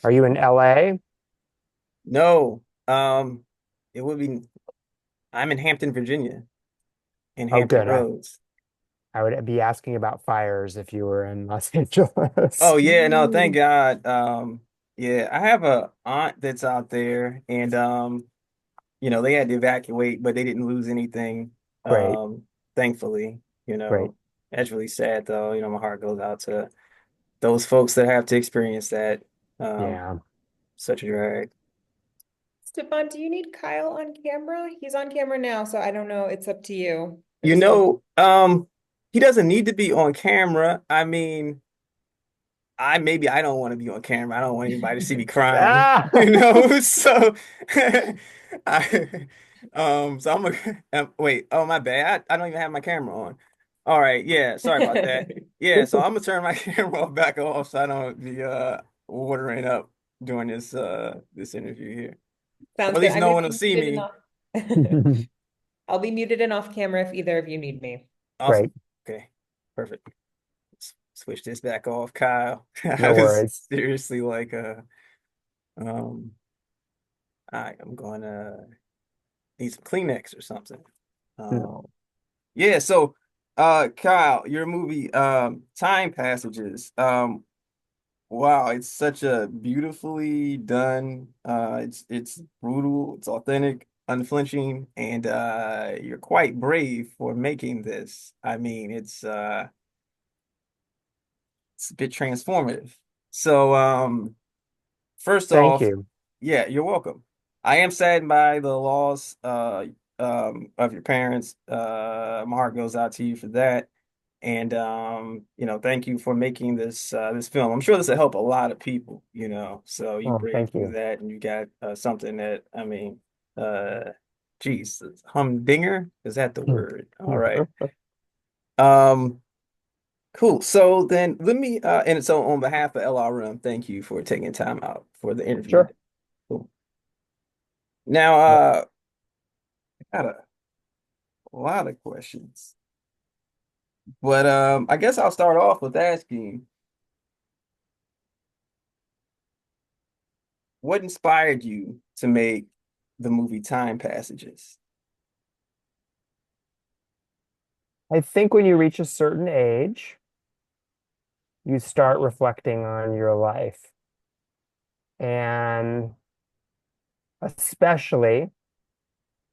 Are you in LA? No, it would be. I'm in Hampton, Virginia, in Oh, Hampton good. Roads. I would be asking about fires if you were in Los Angeles. Oh yeah, no, thank God. Yeah, I have a aunt that's out there, and they had to evacuate, but they didn't lose anything. Great, Thankfully, great. that's really sad though. My heart goes out to those folks that have to experience that. Um, Yeah. Such a drag. Stefan, do you need Kyle on camera? He's on camera now, so I don't know. It's up to you. I You just want know, he doesn't need to be on camera. I mean, I don't want to be on camera. I don't want anybody to see me crying, Ah! So I so I'm a wait, oh my bad. I don't even have my camera on. All right, yeah, sorry about that. to. Yeah, so I'm gonna turn my camera back off so I don't be watering up during this interview here. Or Sounds at good. least I'm no going one to will be see muted and me. off. I'll be muted and off camera if either of you need me. Awesome. Great. Okay, perfect. Switch this back off, Kyle. I No was worries. seriously like um I'm going to need some Kleenex or something. Um, No. yeah, so Kyle, your movie Time Passages. Wow, it's such a beautifully done it's brutal, it's authentic, unflinching, and you're quite brave for making this. I mean, it's a bit transformative. So first Thank off, you. yeah, you're welcome. I am saddened by the loss of your parents. My heart goes out to you for that. And thank you for making this film. I'm sure this will help a lot of people, So you Oh, braved thank through you. that and you got something that uh geez, humdinger, is that the word? All right. Um Cool. So then let me and so on behalf of LRM, thank you for taking time out for the interview Sure. today. Cool. Now I got a lot of questions. But I guess I'll start off with asking what inspired you to make the movie Time Passages? I think when you reach a certain age, you start reflecting on your life. And especially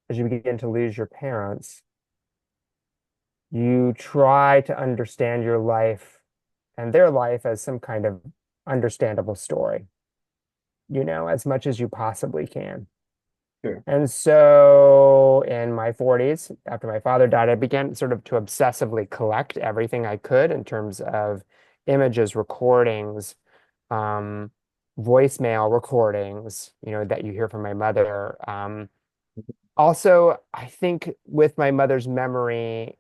as you begin to lose your parents, you try to understand your life and their life as some kind of understandable story, as much as you possibly can. Sure. And so in my 40s, after my father died, I began sort of to obsessively collect everything I could in terms of images, recordings, um, voicemail recordings, that you hear from my mother. Also, I think with my mother's memory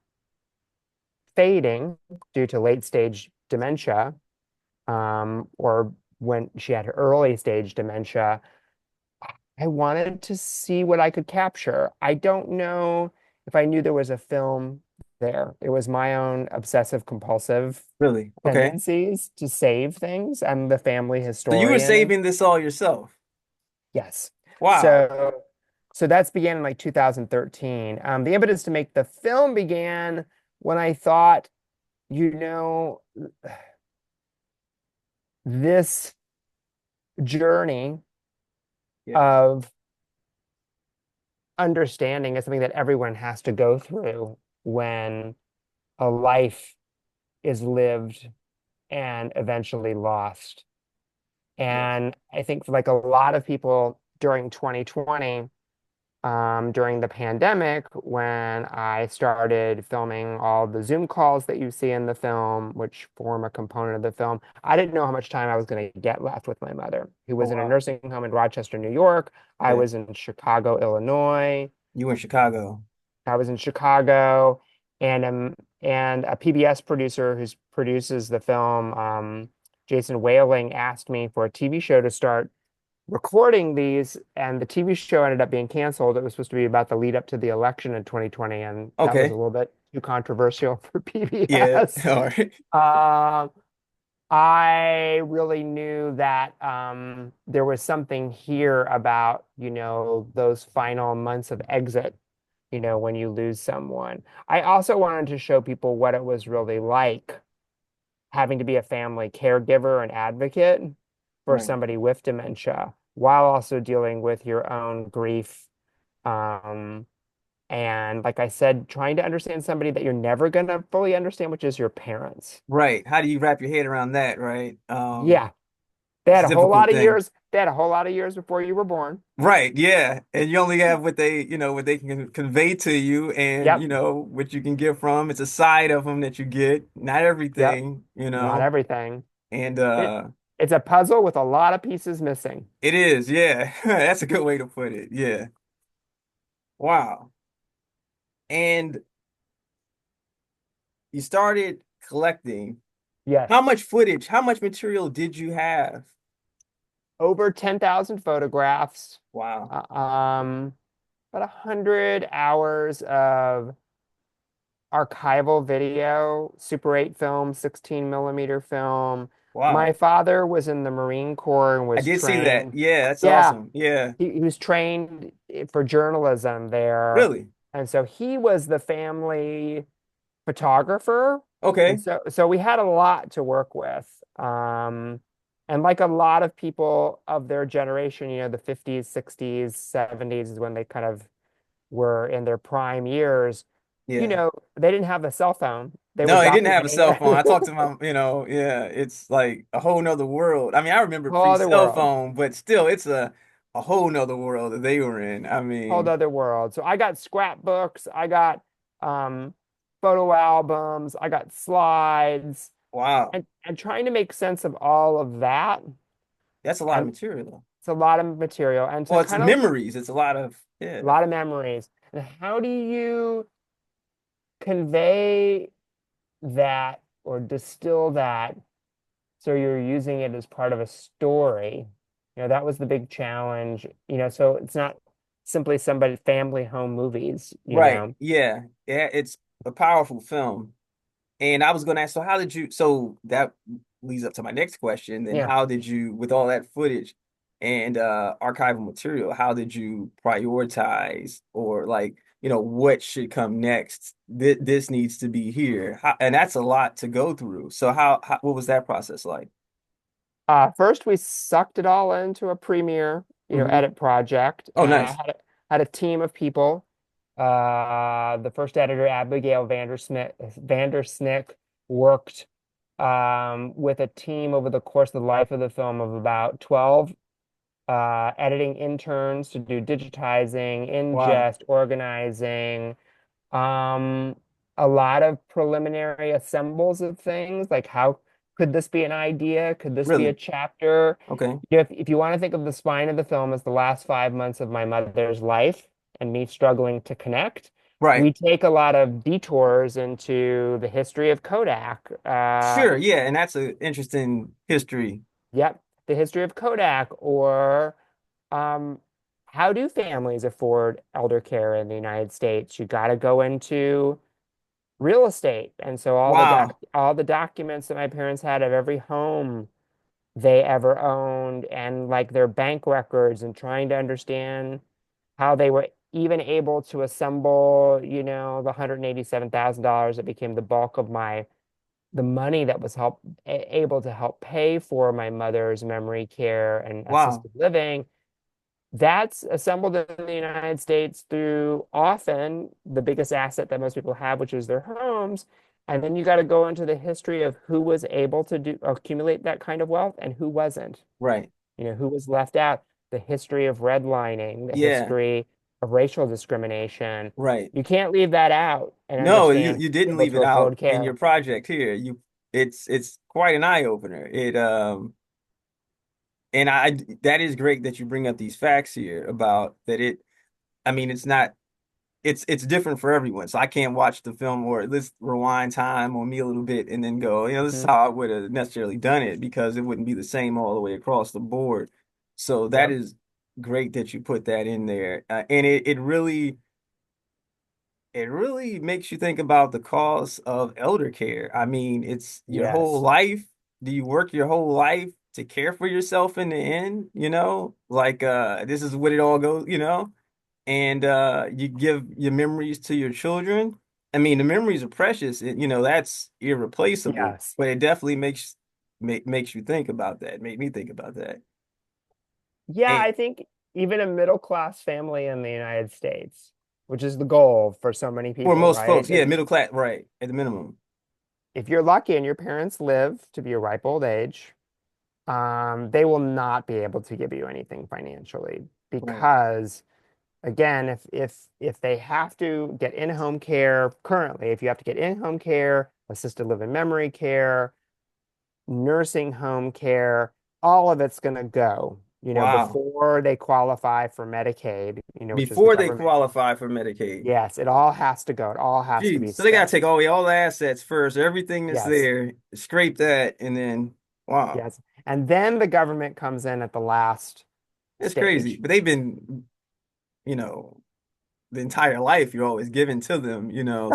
fading due to late stage dementia, or when she had her early stage dementia, I wanted to see what I could capture. I don't know if I knew there was a film there. It was my own obsessive compulsive Really? Okay. tendencies to save things. I'm the family So you were historian. saving this all yourself. Yes. Wow. So that's began in like 2013. The impetus to make the film began when I thought, you know, this journey Yeah. of understanding is something that everyone has to go through when a life is lived and eventually lost. Yes. And I think for like a lot of people during 2020, during the pandemic, when I started filming all the Zoom calls that you see in the film, which form a component of the film, I didn't know how much time I was going to get left with my mother, who Oh was in a wow. nursing home in Rochester, New York. I Okay. was in Chicago, Illinois. You in Chicago. I was in Chicago, and a PBS producer who produces the film, Jason Whaling, asked me for a TV show to start recording these, and the TV show ended up being canceled. It was supposed to be about the lead up to the election in 2020, and that was a Okay. little bit too controversial for Yeah. PBS. All right. Uh, I really knew that there was something here about, those final months of exit, when you lose someone. I also wanted to show people what it was really like having to be a family caregiver and advocate for Right. somebody with dementia while also dealing with your own grief. Um, and like I said, trying to understand somebody that you're never going to fully understand, which is your parents. Right. How do you wrap your head around that, right? Yeah, they It's had a a whole difficult lot of thing. years. They had a whole lot of years before you were born. Right, yeah. And you only have what they, what they can convey to you and, Yep, what you can get from. It's a side of them that you get, not yep, everything, not everything. And It it's a puzzle with a lot of pieces missing. it is, yeah. That's a good way to put it. Yeah. Wow. And you started collecting. How Yes, much footage, how much material did you have? over 10,000 photographs, Wow. uh, um, about 100 hours of archival video, Super 8 film, 16 millimeter film. Wow. My father was in the Marine Corps and I was did see that. trained. Yeah, that's Yeah, awesome. Yeah. he was trained for journalism there. Really? And so he was the family photographer. And Okay. so we had a lot to work with. And like a lot of people of their generation, the 50s, 60s, 70s is when they kind of were in their prime years. Yeah. They didn't have a cell phone. They were No, he didn't have a documenting cell phone. I talked to a my, yeah, it's like a whole nother world. I mean, I remember whole other pre-cell world, phone, but still, it's a whole nother world that they were in. I whole mean, other world. So I got scrapbooks, I got um, photo albums, I got slides, wow, and trying to make sense of all of that. that's a lot of And material though. it's a lot of material and to Well, it's kind of memories. It's a lot of, a yeah, lot of memories. And how do you convey that or distill that so you're using it as part of a story? That was the big challenge. So it's not simply somebody family home movies, right, yeah, yeah. It's a powerful film. And I was going to ask, so how did you, so that leads up to my next question. Then Yeah. how did you, with all that footage and archival material, how did you prioritize or like, what should come next? This needs to be here. And that's a lot to go through. So what was that process like? First, we sucked it all into a Premiere, Hmm. edit project, Oh, and I nice. had a team of people. The first editor, Abigail Vandersnick, worked with a team over the course of the life of the film of about 12 editing interns to do digitizing, Wow. ingest, organizing, um, a lot of preliminary assembles of things, like how could this be an idea? Could this be a Really? chapter? Okay. If you want to think of the spine of the film as the last 5 months of my mother's life and me struggling to connect, Right. we take a lot of detours into the history of Kodak. Sure. Yeah. And that's an interesting history. Yep, the history of Kodak, or um, how do families afford elder care in the United States? You got to go into real estate. And so Wow. all the documents that my parents had of every home they ever owned and like their bank records and trying to understand how they were even able to assemble, the $187,000 that became the bulk of the money that was able to help pay for my mother's memory care and Wow. assisted living. That's assembled in the United States through often the biggest asset that most people have, which is their homes. And then you got to go into the history of who was able to accumulate that kind of wealth and who wasn't. Right. Who was left out. The history of redlining, the Yeah. history of racial discrimination. Right. You can't leave that out and No, you understand you didn't able leave to it out afford in your care. project here. It's quite an eye opener. And I that is great that you bring up these facts here about that I mean it's not it's different for everyone. So I can't watch the film or let's rewind time on me a little bit and then go, this is Mhm. how I would have necessarily done it because it wouldn't be the same all the way across the board. So that Yep. is great that you put that in there. And it really makes you think about the cost of elder care. I mean, it's your whole Yes. life. do you work your whole life to care for yourself in the end? Like this is what it all goes, and you give your memories to your children. I mean, the memories are precious, that's irreplaceable, Yes. but it definitely makes you think about that, make me think about that. Yeah, And I think even a middle class family in the United States, which is the goal for so many for people, most right? folks, yeah, middle class, right, at the minimum. If you're lucky and your parents live to be a ripe old age, they will not be able to give you anything financially Right. because, again, if they have to get in-home care currently, if you have to get in-home care, assisted living memory care, nursing home care, all of it's going to go, Wow. before they qualify for Medicaid, which is the Before they government. qualify for Medicaid. Yes, it all has to go. It all has to Geez. be So they gotta spent. take all the assets first, everything that's Yes, there, scrape that, and then wow. yes. And then the government comes in at the last It's crazy. stage. But they've been, you know, the entire life you're always giving to them,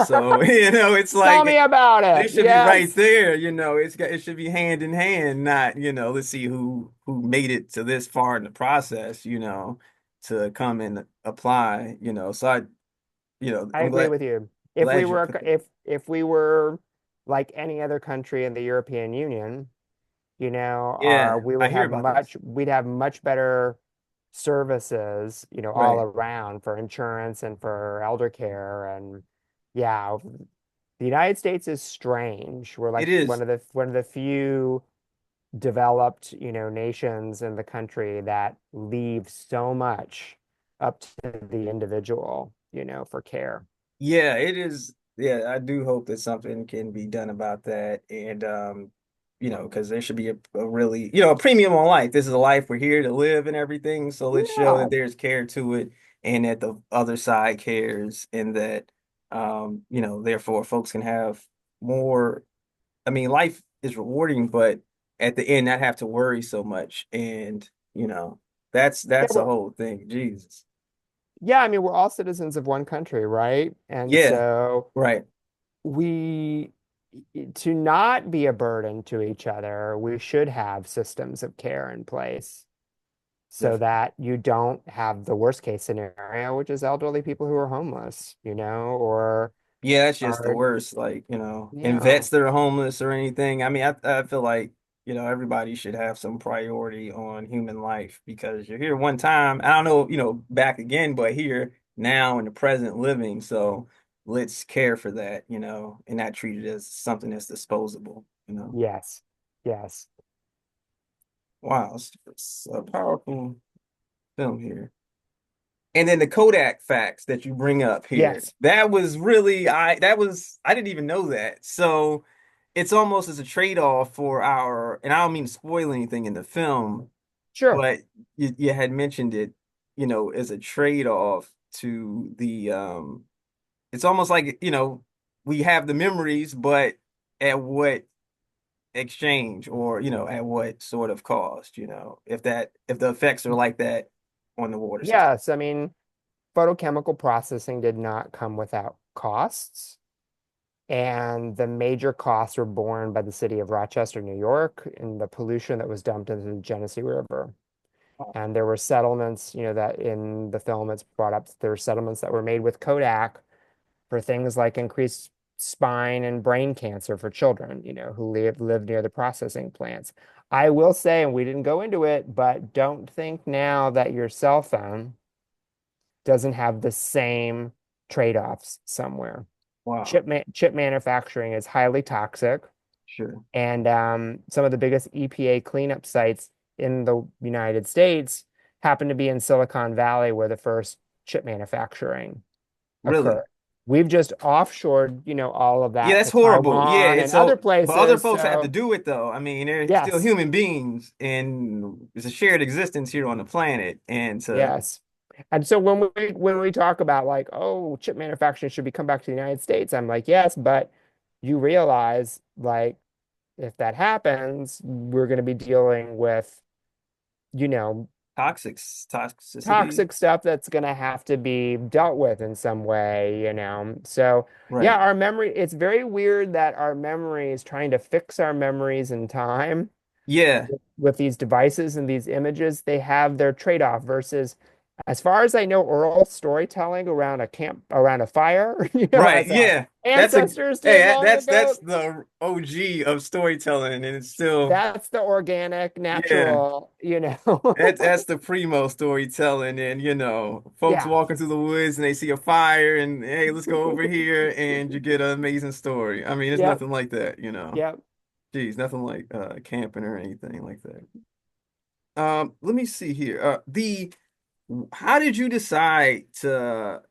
So, it's Tell like me about they it. should be right Yes. there, it should be hand in hand, not, let's see who made it to this far in the process, to come and apply, So I I'm agree glad with you. If we glad you were put that. if we were like any other country in the European Union, our Yeah, I hear about this. we'd have much better services, all Right. around for insurance and for elder care. And yeah, the United States is strange. We're like It is. one of the few developed, nations in the country that leave so much up to the individual, for care. Yeah, it is. Yeah, I do hope that something can be done about that. And because there should be a really, a premium on life. This is a life we're here to live and everything. So let's show Yeah. that there's care to it and that the other side cares and that therefore folks can have more. I mean, life is rewarding, but at the end not have to worry so much. And, Yeah, that's the whole thing. Jesus. yeah, I mean, we're all citizens of one country, right? And Yeah, so right. we, to not be a burden to each other, we should have systems of care in place so Definitely. that you don't have the worst case scenario, which is elderly people who are homeless, or Yeah, that's just the are, worst. Like, and yeah, vets that are homeless or anything. I mean, I feel like, everybody should have some priority on human life because you're here one time. I don't know, back again, but here now in the present living. So let's care for that, and not treat it as something that's disposable. yes, yes, Wow, it's a powerful film here. And then the Kodak facts that you bring up here, yes, that was really I didn't even know that. So it's almost as a trade-off for and I don't mean to spoil anything in the film, sure. but you had mentioned it, as a trade-off to the it's almost like, we have the memories, but at what exchange or, at what sort of cost, if the effects are like that on the water system. Yes, I mean, photochemical processing did not come without costs. And the major costs were borne by the city of Rochester, New York, and the pollution that was dumped into the Genesee River. And there were settlements, that in the film it's brought up, there were settlements that were made with Kodak for things like increased spine and brain cancer for children, who live near the processing plants. I will say, and we didn't go into it, but don't think now that your cell phone doesn't have the same trade-offs somewhere. Wow. Chip manufacturing is highly toxic, Sure. and some of the biggest EPA cleanup sites in the United States happen to be in Silicon Valley, where the first chip manufacturing Really? occurred. We've just offshored, all of Yeah, that that's to horrible. Yeah, Taiwan it's and other but other places. folks have to So do it though. I mean, they're still yes, human beings and it's a shared existence here on the planet. And to yes. And so when we talk about like, oh, chip manufacturing should be come back to the United States, I'm like, yes, but you realize like if that happens, we're going to be dealing with, you know, toxicity. toxic stuff that's going to have to be dealt with in some way, you know. So, yeah, Right. our memory, it's very weird that our memories, trying to fix our memories in time Yeah. with these devices and these images, they have their trade-off versus, as far as I know, oral storytelling around a camp, around a fire, Right. as our Yeah. That's a ancestors did hey, long that's ago. the OG of storytelling, and it's still That's the organic, yeah. natural, That's the primo storytelling, and folks Yeah. walking through the woods and they see a fire, and hey, let's go over here, and you get an amazing story. I mean, it's Yep. nothing like that. Yep. Geez, nothing like camping or anything like that. Let me see here. The How did you decide to?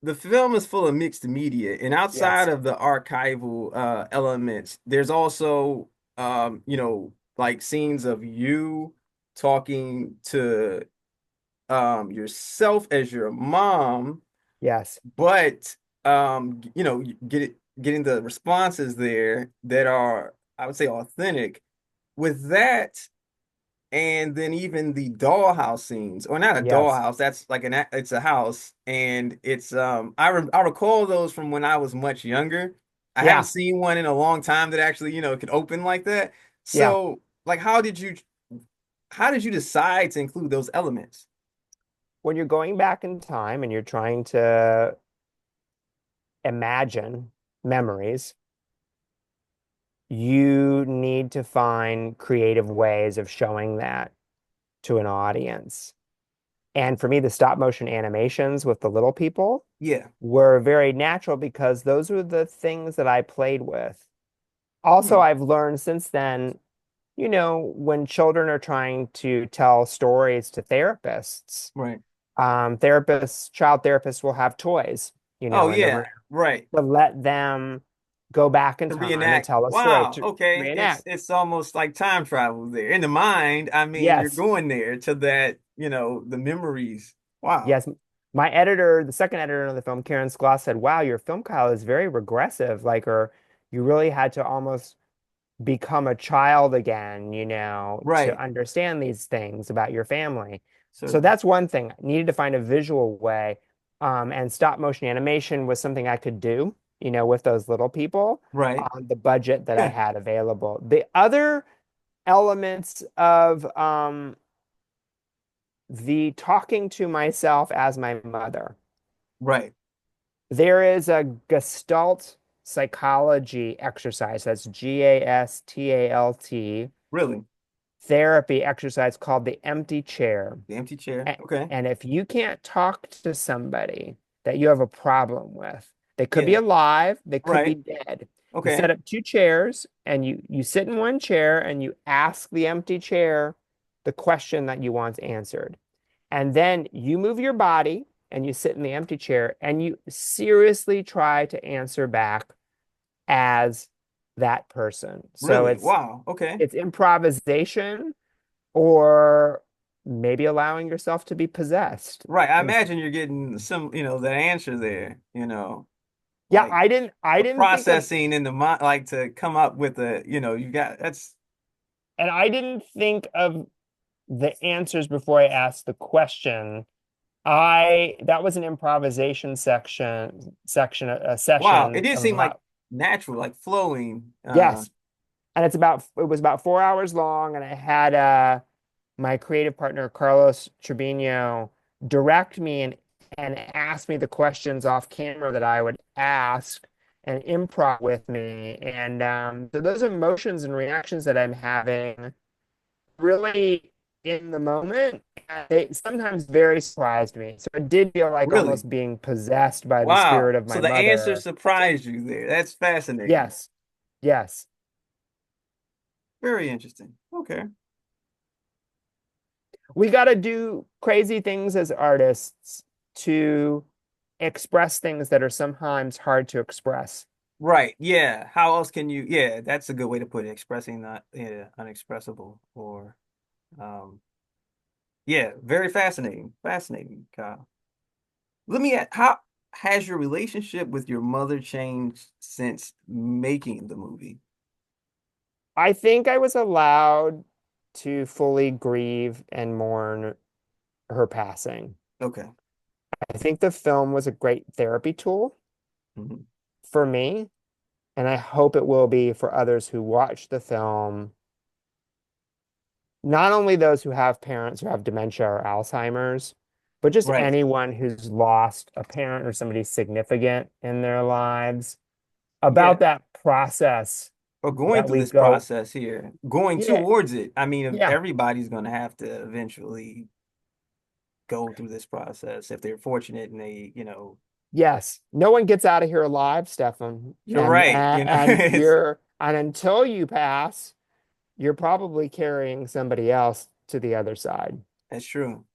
The film is full of mixed media, and outside Yes. of the archival elements, there's also like scenes of you talking to yourself as your mom, Yes. but getting the responses there that are, I would say, authentic. With that, and then even the dollhouse scenes, or not a Yes. dollhouse, that's like it's a house, and it's I recall those from when I was much younger. I haven't Yeah. seen one in a long time that actually could open like that. Yeah. So like, how did you decide to include those elements? When you're going back in time and you're trying to imagine memories, you need to find creative ways of showing that to an audience. And for me, the stop motion animations with the little people Yeah. were very natural because those were the things that I played with. Also, Hmm. I've learned since then, when children are trying to tell stories to therapists, Right. child therapists will have toys, Oh in the room yeah. Right. to let them go back in To time and reenact. tell a story Wow. to Okay. It's reenact. it's almost like time travel there. In the mind, I mean, you're Yes, going there to that, the memories. Wow. yes. My editor, the second editor of the film, Karen Skloss, said, "Wow, your film, Kyle, is very regressive. Like, or you really had to almost become a child again, to Right. understand these things about your family." So Certainly. that's one thing. I needed to find a visual way. And stop motion animation was something I could do, with those little people Right. on the budget that I had available. The other elements of the talking to myself as my mother. Right. There is a Gestalt psychology exercise, that's GASTALT, Really. therapy exercise called the empty chair. The empty chair. A- Okay. And if you can't talk to somebody that you have a problem with, they could be Yeah. alive, they could be Right. dead. You set Okay. up two chairs and you sit in one chair and you ask the empty chair the question that you want answered. And then you move your body and you sit in the empty chair and you seriously try to answer back as that person. So Really. it's Wow. Okay. it's improvisation or maybe allowing yourself to be possessed. Right. I And imagine you're getting the answer there, yeah, like I the didn't think of processing in the mind, like to come up with you got that's and I didn't think of the answers before I asked the question. I That was an improvisation a wow. It session did of seem like about natural, like flowing. yes. And it was about 4 hours long, and I had my creative partner Carlos Trevino direct me and ask me the questions off camera that I would ask and improv with me. And so those emotions and reactions that I'm having really in the moment, they sometimes very surprised me. So it did feel like Really. almost being possessed by the spirit Wow. of So my the answer mother. surprised you there. That's fascinating. Yes, yes. Very interesting. Okay. We got to do crazy things as artists to express things that are sometimes hard to express. Right. Yeah. How else can you? Yeah, that's a good way to put it. Expressing that, yeah, unexpressible or, yeah, very fascinating. Fascinating, Kyle. Let me ask, how has your relationship with your mother changed since making the movie? I think I was allowed to fully grieve and mourn her passing. Okay. I think the film was a great therapy tool Mhm. for me, and I hope it will be for others who watch the film, not only those who have parents who have dementia or Alzheimer's, but just Right. anyone who's lost a parent or somebody significant in their lives, about Yeah. that process Or going that through we this go, process here, going yeah, towards it. I mean, yeah, everybody's going to have to eventually go through this process if they're fortunate and they, yes. No one gets out of here alive, Stefan. you're right. And It's until you pass, you're probably carrying somebody else to the other side. that's true.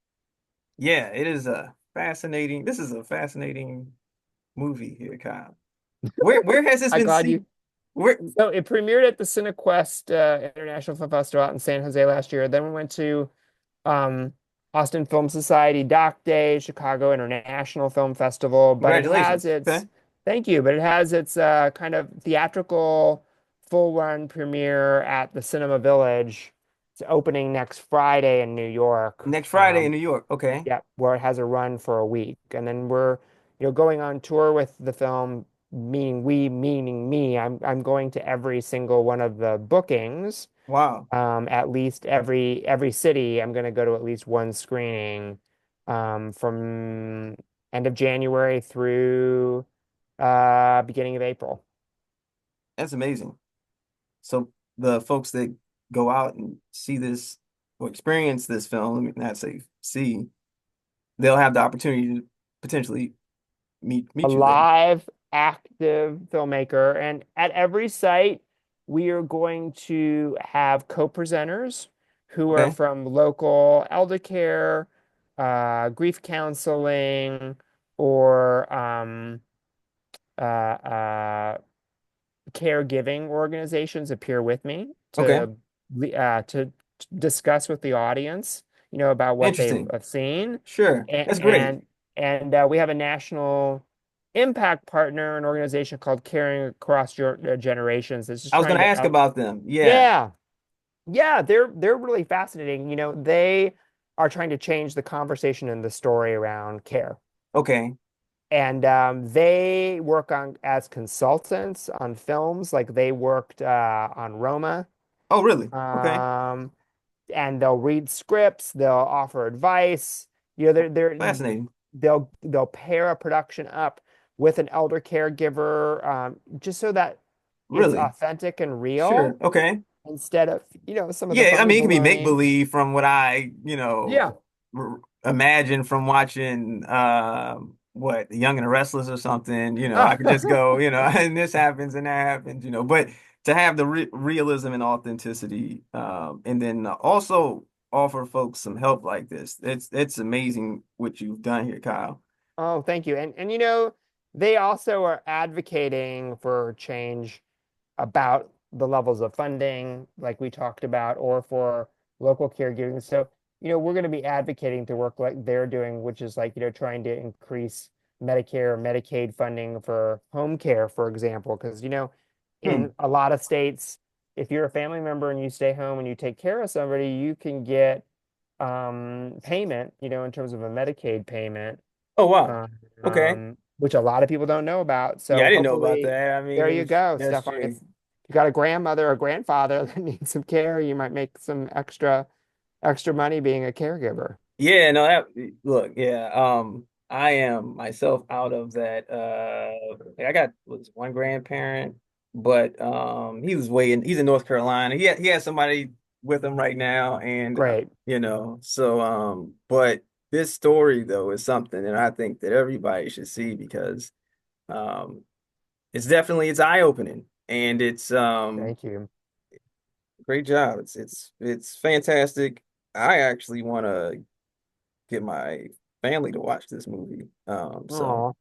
Yeah, it is a fascinating. This is a fascinating movie here, Kyle. Where has this I'm been glad seen? you. Where So it premiered at the CineQuest International Film Festival out in San Jose last year. Then we went to um, Austin Film Society Doc Day, Chicago International Film Festival. But it has congratulations. Okay. its, thank you, but it has its kind of theatrical full run premiere at the Cinema Village. It's opening next Friday in New York. Next Friday in New York. Okay. Yeah, where it has a run for a week. And then we're, going on tour with the film, meaning we, meaning me. I'm going to every single one of the bookings. Wow. At least every city, I'm going to go to at least one screening from end of January through beginning of April. That's amazing. So the folks that go out and see this or experience this film, let me not say see, they'll have the opportunity to potentially A meet you there. live, active filmmaker. And at every site, we are going to have co-presenters who are Okay. from local elder care, grief counseling, or uh, caregiving organizations appear with me Okay. to discuss with the audience, about what they Interesting. have seen, Sure. and That's great. we have a national impact partner, an organization called Caring Across Generations. That's just I was going trying to to ask help. about them. Yeah. Yeah, yeah, they're really fascinating. They are trying to change the conversation and the story around care. Okay. And they work on as consultants on films, like they worked on Roma. Oh, really? Okay. Um, and they'll read scripts, they'll offer advice. Fascinating. They'll pair a production up with an elder caregiver, just so that it's Really? authentic and Sure. real Okay. instead of, some of the Yeah, I funny mean, it can be make baloney. believe from what I, Yeah. imagine from watching what The Young and the Restless or something, I could just go, and this happens and that happens, but to have the realism and authenticity and then also offer folks some help like this. It's amazing what you've done here, Kyle. Oh, thank you. And they also are advocating for change about the levels of funding, like we talked about, or for local caregiving. So, we're going to be advocating to work like they're doing, which is like, trying to increase Medicare or Medicaid funding for home care, for example, because, Hmm. in a lot of states, if you're a family member and you stay home and you take care of somebody, you can get payment, in terms of a Medicaid payment, Oh, wow. Okay. which a lot of people don't know about. Yeah, So I didn't know about hopefully, that. I there mean, you go, that's Stefan. If true. you got a grandmother or grandfather that needs some care, you might make some extra money being a caregiver. Yeah, no, that look, yeah. I am myself out of that. I got was one grandparent, but he was he's in North Carolina. He has somebody with him right now, and Great. so but this story though is something that I think that everybody should see because um it's eye-opening and it's Thank you. great job. It's fantastic. I actually want to get my family to watch this movie. So Oh,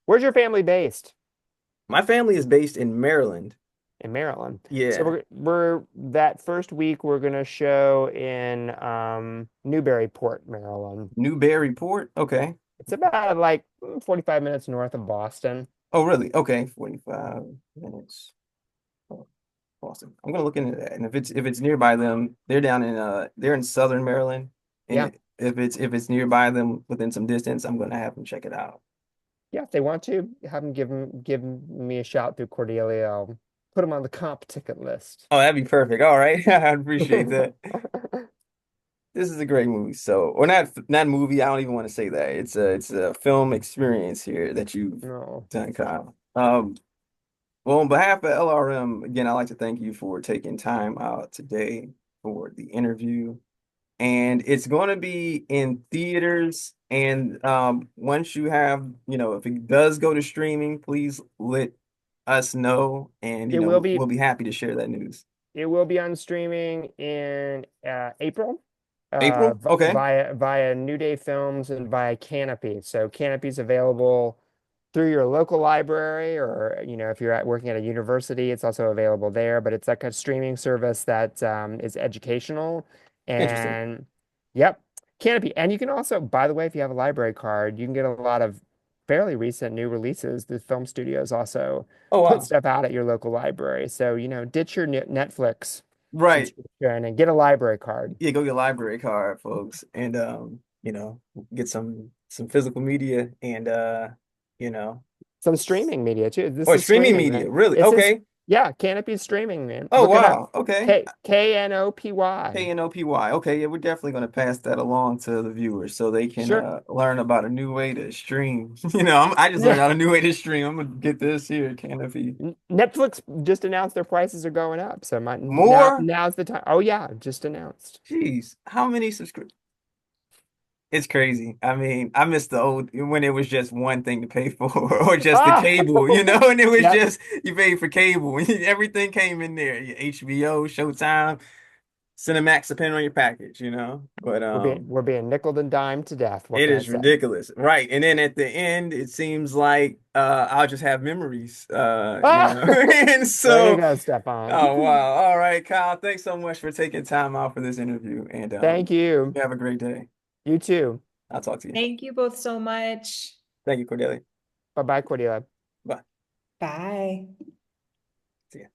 where's your family based? my family is based in Maryland. In Maryland. So Yeah, we're that first week we're gonna show in Newburyport, Maryland. Newburyport. Okay. It's about like 45 minutes north of Boston. Oh, really? Okay, 45 minutes. Oh, Boston. I'm gonna look into that. And if it's nearby them, they're in southern Maryland. And Yeah. if it's nearby them within some distance, I'm gonna have them check it out. Yeah, if they want to, have them give me a shout through Cordelia. I'll put them on the comp ticket list. Oh, that'd be perfect. All right. I appreciate that. This is a great movie. So, or not movie. I don't even want to say that. It's a film experience here that you've No, done, Kyle. Well, on behalf of LRM, again, I'd like to thank you for taking time out today for the interview. And it's going to be in theaters. And once you have, if it does go to streaming, please let us know, and it will we'll be be happy to share that news. it will be on streaming in April, April? Okay. via New Day Films and via Canopy. So Canopy's available through your local library, or if you're working at a university, it's also available there. But it's like a streaming service that is educational. Interesting. And yep, Canopy. And you can also, by the way, if you have a library card, you can get a lot of fairly recent new releases. The film studios also Oh, put wow. stuff out at your local library. So, ditch your Netflix Right. subscription and get a library card. Yeah, go get a library card, folks, and get some physical media and you know, Some streaming media too. This or is streaming streaming, media. man. Really? This is Okay. Yeah, Canopy's streaming, man. Oh, Look it up. wow. Okay. Knopy. KNOPY. Okay, yeah, we're definitely going to pass that along to the viewers so they can Sure. learn about a new way to stream. I just learned Yeah. about a new way to stream. I'm gonna get this here, Canopy. Netflix just announced their prices are going up. So More? now's the time. Oh yeah, just announced. Jeez, how many subscriptions? It's crazy. I mean, I miss the old when it was just one thing to pay for or just the Ah, cable, and it was yep. just you paid for cable. Everything came in there. Your HBO, Showtime, Cinemax, depending on your package. But We're being nickeled and dimed to death. What it can I is say? ridiculous. Right. And then at the end, it seems like I'll just have memories, Ah, And there you so go, oh Stefan. wow. All right, Kyle, thanks so much for taking time out for this interview. And Thank you. you have a great day. You too. I'll talk to you. Thank you both so much. Thank you, Cordelia. Bye bye, Cordelia. Bye. Bye. See ya.